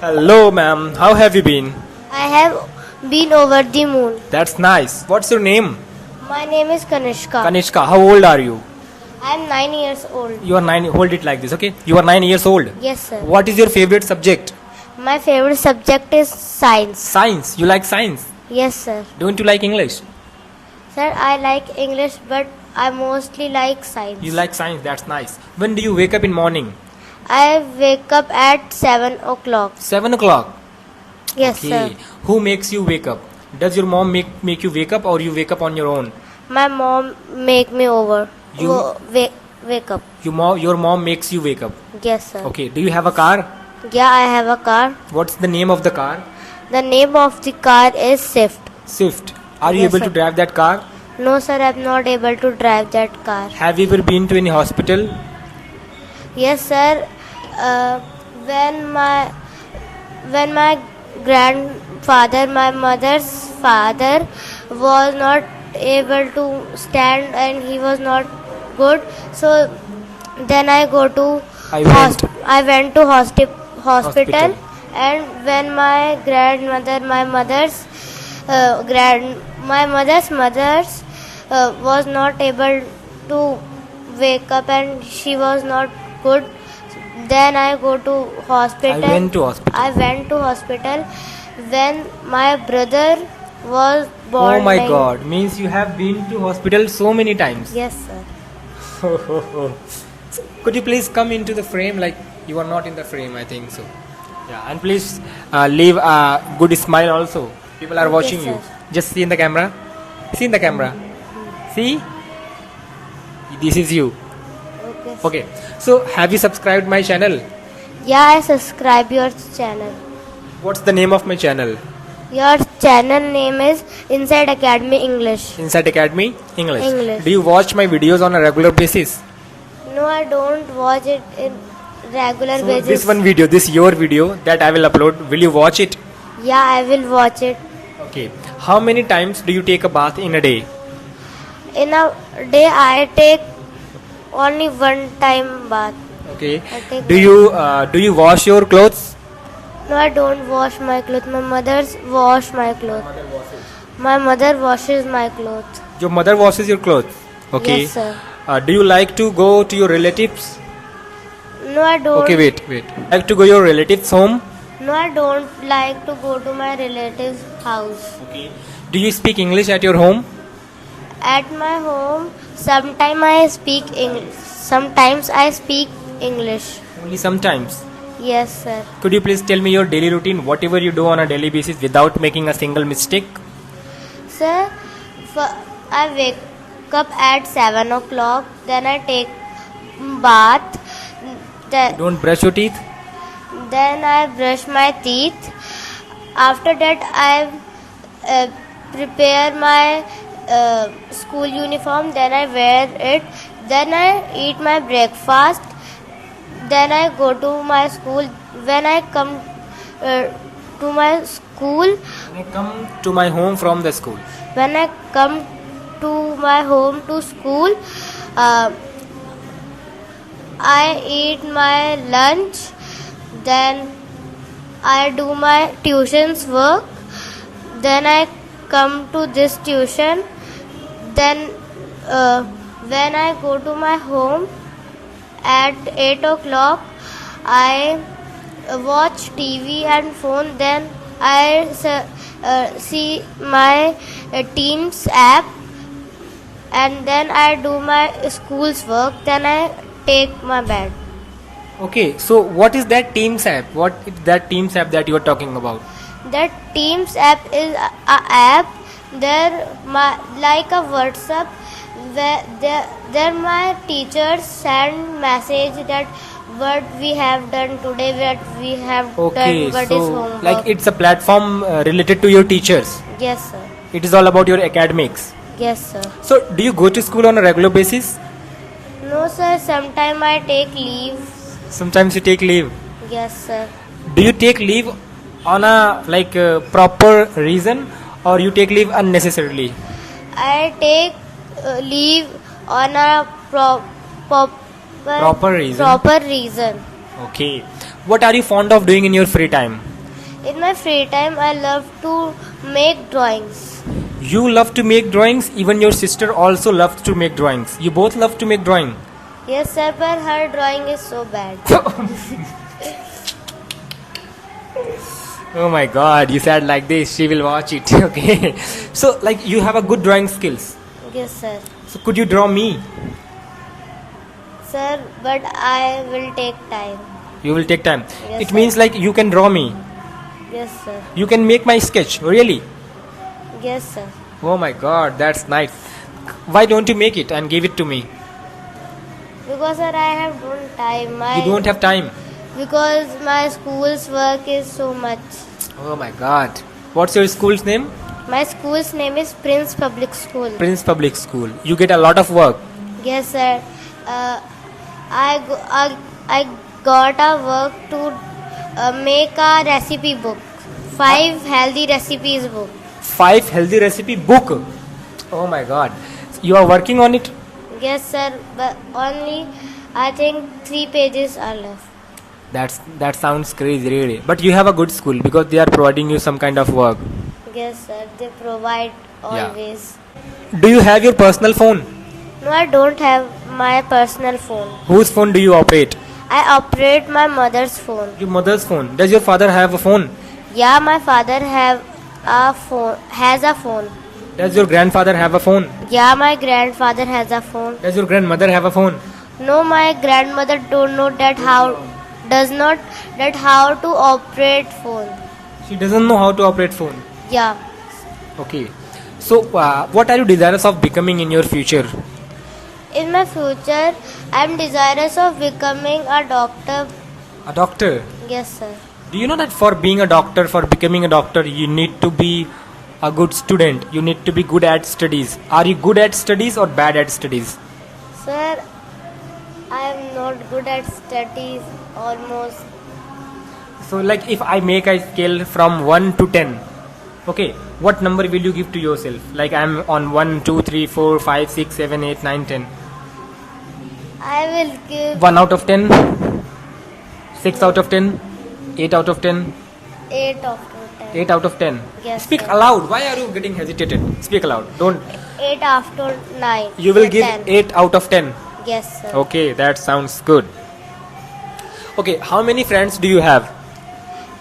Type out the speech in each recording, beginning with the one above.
Hello, ma'am. How have you been? I have been over the moon. That's nice. What's your name? My name is Kanishka. Kanishka. How old are you? I am 9 years old. You are 9. Hold it like this, okay? You are 9 years old. Yes, sir. What is your favorite subject? My favorite subject is science. Science. You like science? Yes, sir. Don't you like English? Sir, I like English, but I mostly like science. You like science. That's nice. When do you wake up in morning? I wake up at 7 o'clock. 7 o'clock. Yes, Okay. sir. Who makes you wake up? Does your mom make you wake up or you wake up on your own? My mom make me over. You- Wake up. Your mom makes you wake up. Yes, sir. Okay. Do you have a car? Yeah, I have a car. What's the name of the car? The name of the car is Swift. Swift. Are you Yes, able to sir. drive that car? No, sir, I'm not able to drive that car. Have you ever been to any hospital? Yes, sir. When my grandfather, my mother's father, was not able to stand and he was not good, so then I go to I went. I went to hospital. Hospital. And when my grandmother, my mother's mother's was not able to wake up and she was not good, then I go to hospital. I went to hospital. I went to hospital when my brother was born. Oh my like- god, means you have been to hospital so many times. Yes, sir. Could you please come into the frame? Like you are not in the frame, I think so. Yeah, and please leave a good smile also. People are Okay, watching sir. you. Just see in the camera. See in the camera. See? This is you. Okay. Sir. Okay. So have you subscribed my channel? Yeah, I subscribe your channel. What's the name of my channel? Your channel name is Inside Academy English. Inside Academy English. English. Do you watch my videos on a regular basis? No, I don't watch it in regular So basis. this one video, this your video that I will upload. Will you watch it? Yeah, I will watch it. Okay. How many times do you take a bath in a day? In a day, I take only one time bath. Okay. I take Do you wash your clothes? No, I don't wash my clothes. My mother's wash my clothes. My mother washes my clothes. Your mother washes your clothes. Okay. Yes, sir. Do you like to go to your relatives? No, I don't. Okay, wait. Like to go your relatives' home? No, I don't like to go to my relative's house. Okay. Do you speak English at your home? At my home, sometimes I speak English. Sometimes I speak English. Only sometimes. Yes, sir. Could you please tell me your daily routine, whatever you do on a daily basis without making a single mistake? Sir, I wake up at 7 o'clock. Then I take bath. Don't brush your teeth? Then I brush my teeth. After that, I prepare my school uniform. Then I wear it. Then I eat my breakfast. Then I go to my school. When I come to my school, When I come to my home from the school. when I come to my home to school, I eat my lunch. Then I do my tuition's work. Then I come to this tuition. Then when I go to my home at 8 o'clock, I watch TV and phone. Then I see my Teams app, and then I do my school's work. Then I take my bed. Okay, so what is that Teams app? What is that Teams app that you are talking about? That Teams app is a app. Like a WhatsApp, where there my teachers send message that what we have done today, what we have Okay, done, what is so homework. like it's a platform related to your teachers. Yes, sir. It is all about your academics. Yes, sir. So do you go to school on a regular basis? No, sir. Sometime I take leave. Sometimes you take leave. Yes, sir. Do you take leave on a proper reason or you take leave unnecessarily? I take leave on a Proper reason. Proper reason. Okay. What are you fond of doing in your free time? In my free time, I love to make drawings. You love to make drawings. Even your sister also loves to make drawings. You both love to make drawing. Yes, sir, but her drawing is so bad. Oh my God! You said like this. She will watch it. Okay. So like you have a good drawing skills. Yes, sir. So could you draw me? Sir, but I will take time. You will take time. Yes, It sir. means like you can draw me. Yes, sir. You can make my sketch. Really? Yes, sir. Oh my God! That's nice. Why don't you make it and give it to me? Because, sir, I have no time. You don't have time. Because my school's work is so much. Oh my God! What's your school's name? My school's name is Prince Public School. Prince Public School. You get a lot of work. Yes, sir. I got a work to make a recipe book. 5 healthy recipes book. 5 healthy recipe book. Oh my God! You are working on it. Yes, sir. But only I think 3 pages are left. That sounds crazy, really. But you have a good school because they are providing you some kind of work. Yes, sir. They provide always. Do you have your personal phone? No, I don't have my personal phone. Whose phone do you operate? I operate my mother's phone. Your mother's phone. Does your father have a phone? Yeah, my father has a phone. Does your grandfather have a phone? Yeah, my grandfather has a phone. Does your grandmother have a phone? No, my grandmother don't know that how to operate phone. She doesn't know how to operate phone. Yeah. Okay. So, what are you desirous of becoming in your future? In my future, I am desirous of becoming a doctor. A doctor. Yes, sir. Do you know that for being a doctor, for becoming a doctor, you need to be a good student. You need to be good at studies. Are you good at studies or bad at studies? Sir, I am not good at studies almost. So, like if I make a scale from 1 to 10, okay, what number will you give to yourself? Like I'm on 1, 2, 3, 4, 5, 6, 7, 8, 9, 10. I will give 1 out of 10, 6 out of 10, 8 out of 10, 8 of 10. 8 out of 10. Yes, Speak sir. aloud. Why are you getting hesitated? Speak aloud. Don't. 8 after 9. You will or give 10. 8 out of 10. Yes, sir. Okay, that sounds good. Okay, how many friends do you have?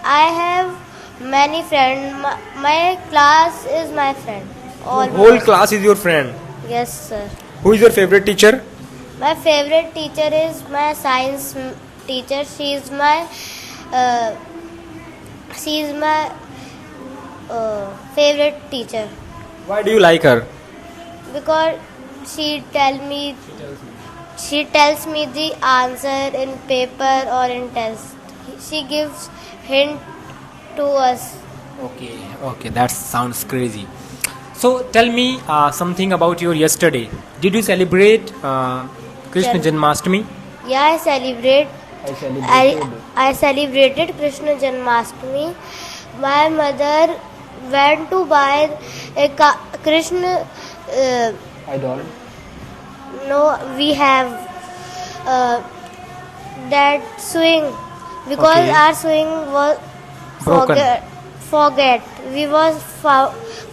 I have many friends. My class is my friend. The whole class is your friend. Yes, sir. Who is your favorite teacher? My favorite teacher is my science teacher. She is my favorite teacher Why do you like her? because she tells me the answer in paper or in test. She gives hint to us. Okay, that sounds crazy. So tell me something about your yesterday. Did you celebrate Krishna Cel- Janmashtami? Yeah, I celebrated Krishna Janmashtami. My mother went to buy a Krishna. Idol. No, we have that swing because Okay. our swing was Broken. forget. We was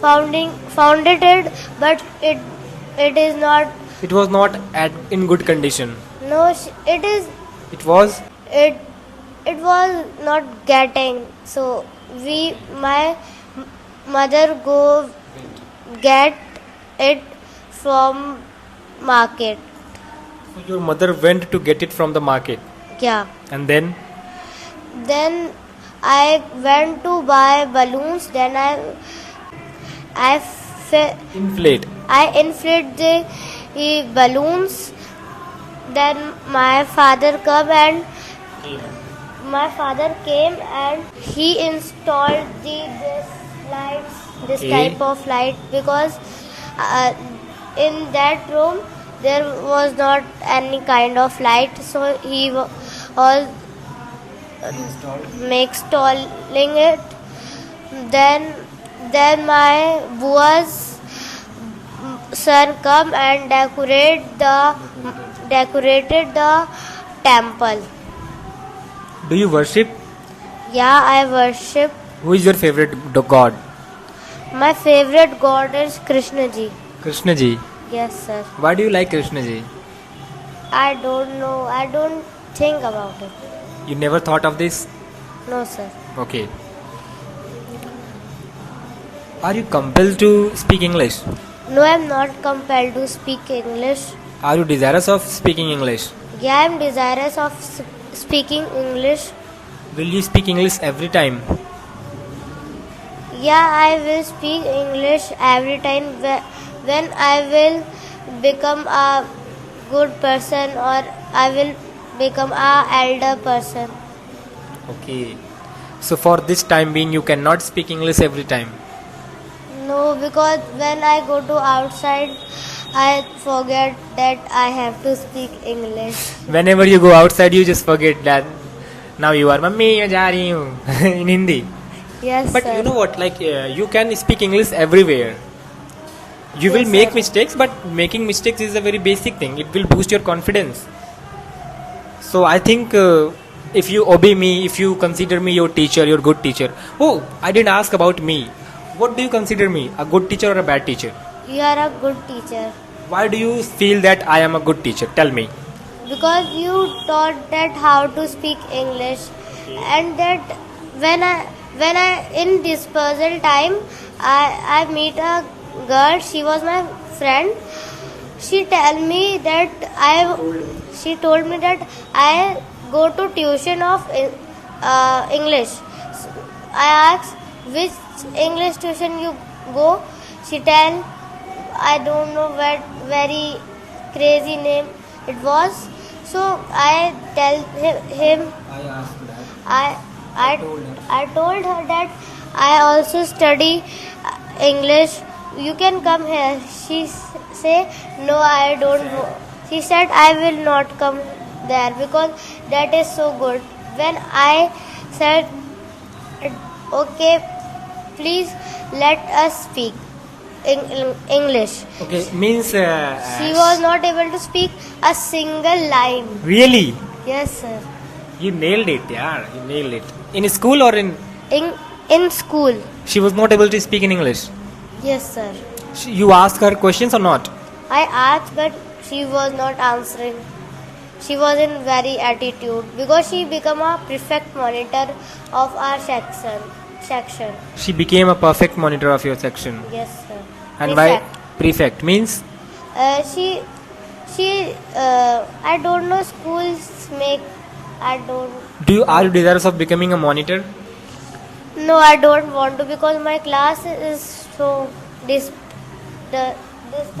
founded it, but it is not. It was not in good condition. No, it is. It was. It was not getting. So my mother go get it from market. So your mother went to get it from the market, Yeah. and then Then I went to buy balloons. Then I inflate. inflate the balloons. Then my father came and he installed this lights, this Okay. type of light because in that room there was not any kind of light. So he was installing it. Then my bua's son come and decorated the temple. Do you worship? Yeah, I worship. Who is your favorite god? My favorite god is Krishna ji. Krishna ji. Yes, sir. Why do you like Krishna ji? I don't know. I don't think about it. You never thought of this? No, sir. Okay. Are you compelled to speak English? No, I'm not compelled to speak English. Are you desirous of speaking English? Yeah, I'm desirous of speaking English. Will you speak English every time? Yeah, I will speak English every time when I will become a good person or I will become a elder person. Okay. So for this time being, you cannot speak English every time. No, because when I go to outside, I forget that I have to speak English. Whenever you go outside, you just forget that. Now you are mummy, मैं जा रही हूँ in Hindi. Yes, But sir. you know what? Like you can speak English everywhere. You will Yes, make sir. mistakes, but making mistakes is a very basic thing. It will boost your confidence. So I think if you obey me, if you consider me your teacher, your good teacher. Oh, I didn't ask about me. What do you consider me? A good teacher or a bad teacher? You are a good teacher. Why do you feel that I am a good teacher? Tell me. Because you taught that how to speak English, and that when I in dispersal time I meet a girl. She was my friend. She told me that I go to tuition of English. I asked which English tuition you go. She tell I don't know what very crazy name it was. So I tell him I asked that. I told her that I also study English. You can come here. She say no, I don't. She said I will not come there because that is so good. When I said okay, please let us speak English. Okay, means She was not able to speak a single line. really. Yes, sir. You nailed it, yeah. You nailed it. In school or in? In school. She was not able to speak in English. Yes, sir. You asked her questions or not? I asked, but she was not answering. She was in very attitude because she became a prefect monitor of our section. She became a perfect monitor of your section. Yes, sir. And Prefect. why prefect means? I don't know schools make. I don't. Are you desirous of becoming a monitor? No, I don't want to because my class is so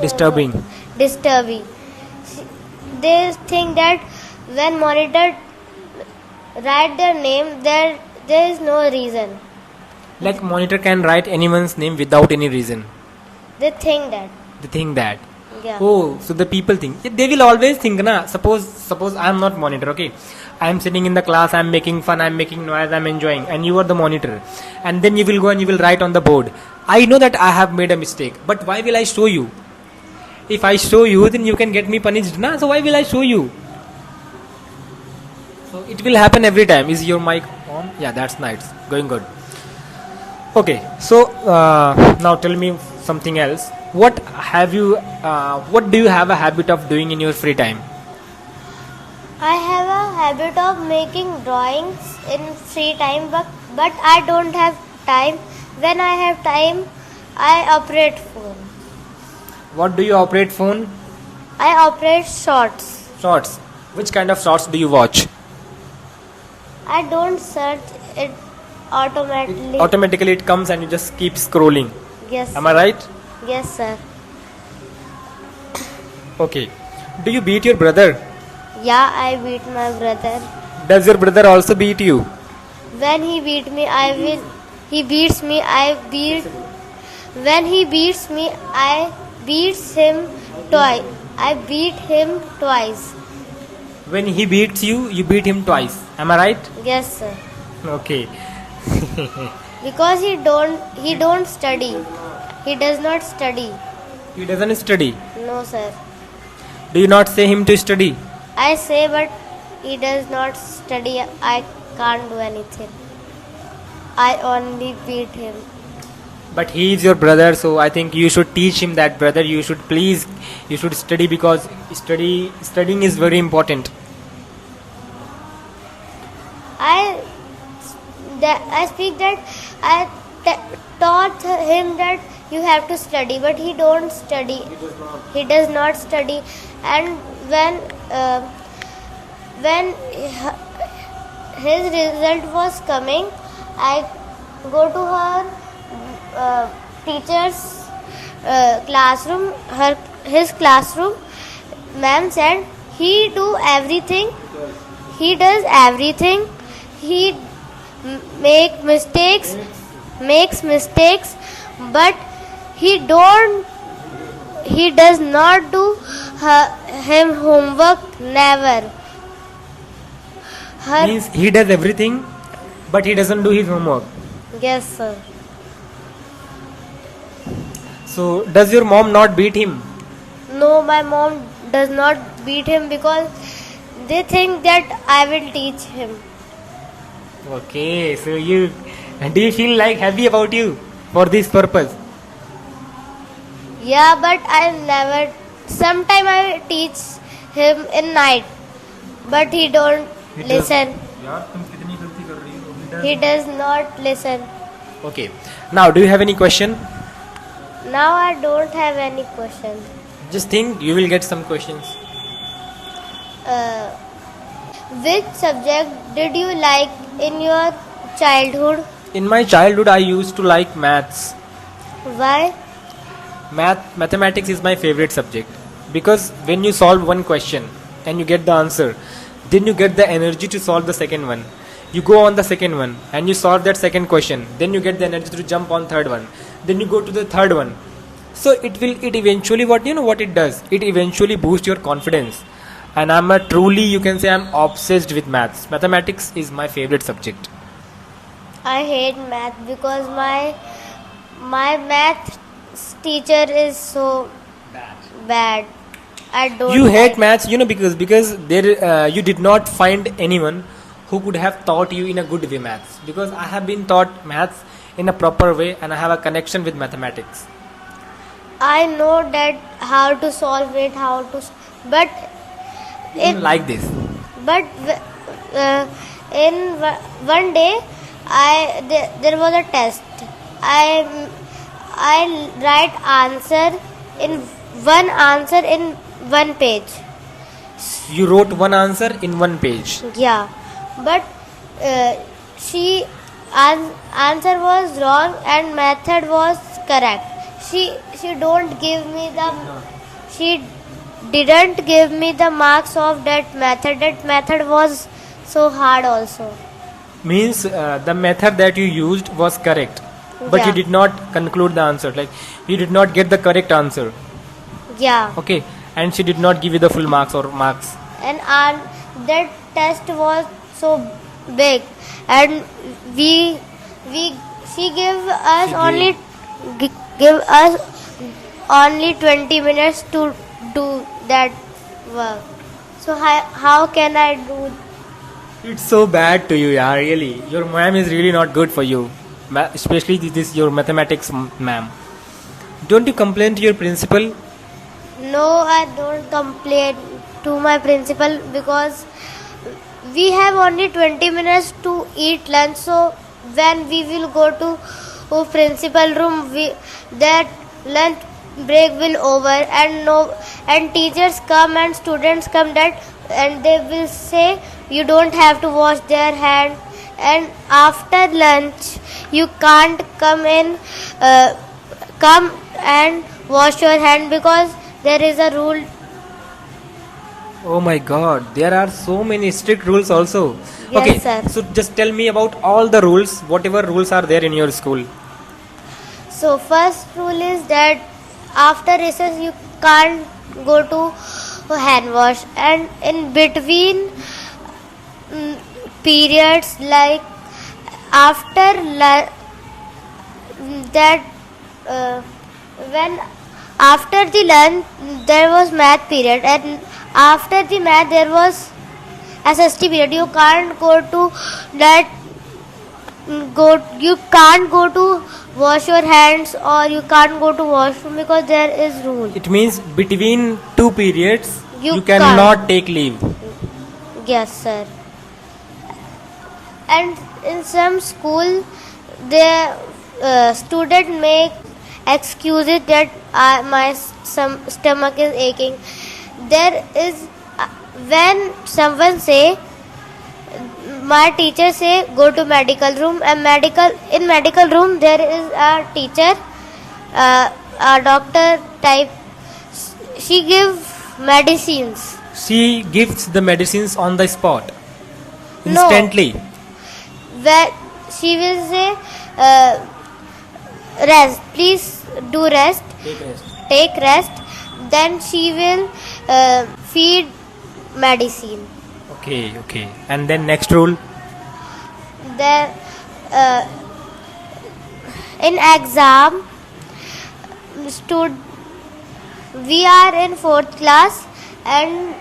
Disturbing. Disturbing. They think that when monitor write their name, there is no reason. Like monitor can write anyone's name without any reason. They think that. They think that. Yeah. Oh, so the people think. Yeah, they will always think, na. Suppose I am not monitor, okay. I am sitting in the class, I am making fun, I am making noise, I am enjoying, and you are the monitor. And then you will go and you will write on the board. I know that I have made a mistake, but why will I show you? If I show you, then you can get me punished, na. So why will I show you? So it will happen every time. Is your mic on? Yeah, that's nice. Going good. Okay, so now tell me something else. What do you have a habit of doing in your free time? I have a habit of making drawings in free time, but I don't have time. When I have time, I operate phone. What do you operate phone? I operate shorts. Shorts. Which kind of shorts do you watch? I don't search it automatically. Automatically it comes and you just keep scrolling. Yes. Am I right? Yes, sir. Okay. Do you beat your brother? Yeah, I beat my brother. Does your brother also beat you? When he beat me, he beats me, I beat. When he beats me, I beats him twice. I beat him twice. When he beats you, you beat him twice. Am I right? Yes, sir. Okay. Because he don't study. He does not study. He doesn't study. No, sir. Do you not say him to study? I say, but he does not study. I can't do anything. I only beat him. But he is your brother, so I think you should teach him that, brother. You should study, because studying is very important. I I speak that I taught him that you have to study, but he don't study. He does not study, and when his result was coming, I go to her teacher's classroom, his classroom. Ma'am said he do everything. He does everything. He makes mistakes, but he does not do him homework. Never. Her, Means he does everything, but he doesn't do his homework. yes, sir. So does your mom not beat him? No, my mom does not beat him because they think that I will teach him. Okay, so do you feel like happy about you for this purpose? Yeah, but I never. Sometime I teach him in night, but he don't listen. He does not listen. Okay. Now, do you have any question? Now I don't have any question. Just think, you will get some questions. Which subject did you like in your childhood? In my childhood, I used to like maths. Why? Mathematics is my favorite subject, because when you solve one question and you get the answer, then you get the energy to solve the second one. You go on the second one and you solve that second question, then you get the energy to jump on third one, then you go to the third one. So it eventually, what it does, it eventually boosts your confidence. And I'm you can say I'm obsessed with maths. Mathematics is my favorite subject. I hate math because my math teacher is so bad. I don't. You hate like- maths, because there you did not find anyone who could have taught you in a good way maths. Because I have been taught maths in a proper way, and I have a connection with mathematics. I know that how to solve it, but In like this. but in one day, there was a test. I write answer in one page. You wrote one answer in one page. Yeah, but she answer was wrong and method was correct. She don't give me the she didn't give me the marks of that method. That method was so hard also. Means the method that you used was correct, but Yeah. you did not conclude the answer. Like, you did not get the correct answer. Yeah, Okay, and she did not give you the full marks or marks. and that test was so big, and she give us give us only 20 minutes to do that work. So how can I do? It's so bad to you, yeah, really. Your ma'am is really not good for you. Especially this your mathematics ma'am. Don't you complain to your principal? No, I don't complain to my principal because we have only 20 minutes to eat lunch. So when we will go to principal room, that lunch break will over, and teachers come and students come, and they will say you don't have to wash their hand, and after lunch you can't come and wash your hand because there is a rule. Oh my god, there are so many strict rules also. Yes, Okay, sir. so just tell me about all the rules, whatever rules are there in your school. So first rule is that after recess you can't go to hand wash, and in between periods, like after that when after the lunch there was math period, and after the math there was SST period. You can't go to that you can't go to wash your hands, or you can't go to washroom because there is rule. It means between two periods You you cannot take leave. Yes, sir. And in some school, the student make excuses that my stomach is aching. There is when someone say, my teacher say go to medical room, and in medical room there is a teacher, a doctor type. She give medicines. She gives the medicines on the spot, No. instantly. Where she will say, rest, please do rest, take rest. Then she will feed medicine. Okay. And then next rule. Then in exam, we are in 4th class, and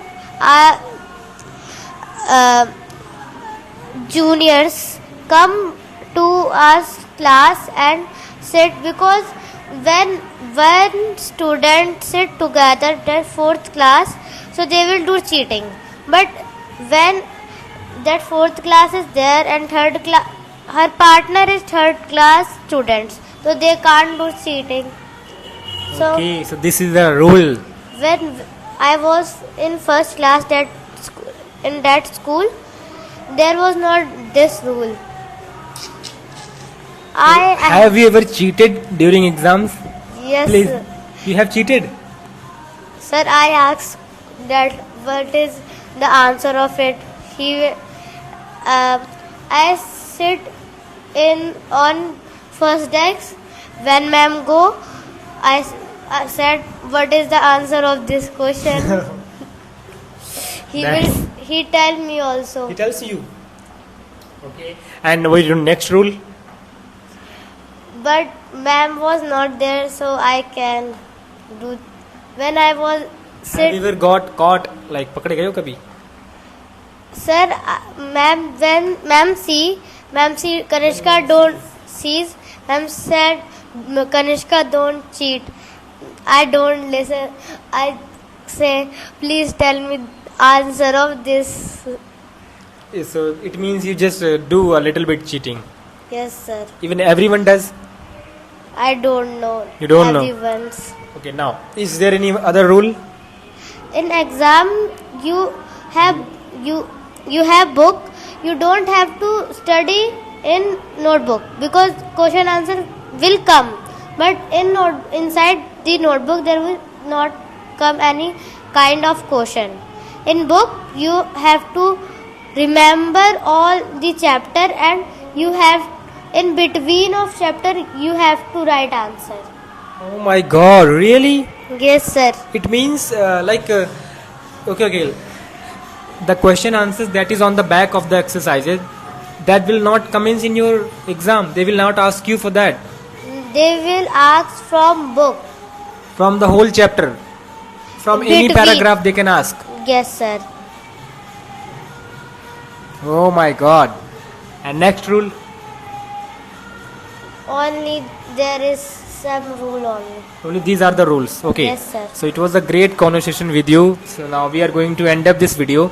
juniors come to our class and sit, because when students sit together at 4th class, so they will do cheating. But when that 4th class is there and her partner is 3rd class students, so they can't do cheating. So Okay, so this is the rule. when I was in 1st class in that school, there was not this rule. Have you ever cheated during exams? Yes, Please, you have cheated. sir. I asked that what is the answer of it. I sit on first desk. When ma'am go, I said, what is the answer of this question? He tell me also. He tells you. Okay. And what is your next rule? But ma'am was not there, so I can do. When I was Have you ever got caught, like पकड़े गए हो कभी? sir, when ma'am see Kanishka don't sees, ma'am said, Kanishka don't cheat. I don't listen. I say, please tell me answer of this. So it means you just do a little bit cheating. Yes, sir. Even everyone does. I don't know. You don't know. Everyone's. Okay, now is there any other rule? In exam, you have book. You don't have to study in notebook, because question answer will come. But inside the notebook there will not come any kind of question. In book you have to remember all the chapter, and you have in between of chapter you have to write answer. Oh my God, really? Yes, sir. It means okay. The question answers that is on the back of the exercises, that will not come in your exam. They will not ask you for that. They will ask from book. From the whole chapter. From any Between. paragraph they can ask. Yes, sir. Oh my God. And next rule? Only there is some rule only. Only these are the rules. Okay. Yes, sir. So it was a great conversation with you. So now we are going to end up this video.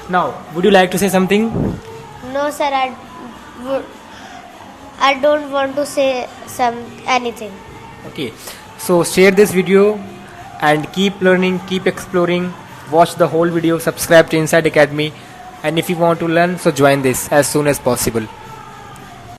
Now, would you like to say something? No, sir. I don't want to say anything. Okay. So share this video and keep learning, keep exploring. Watch the whole video. Subscribe to Inside Academy. And if you want to learn, so join this as soon as possible.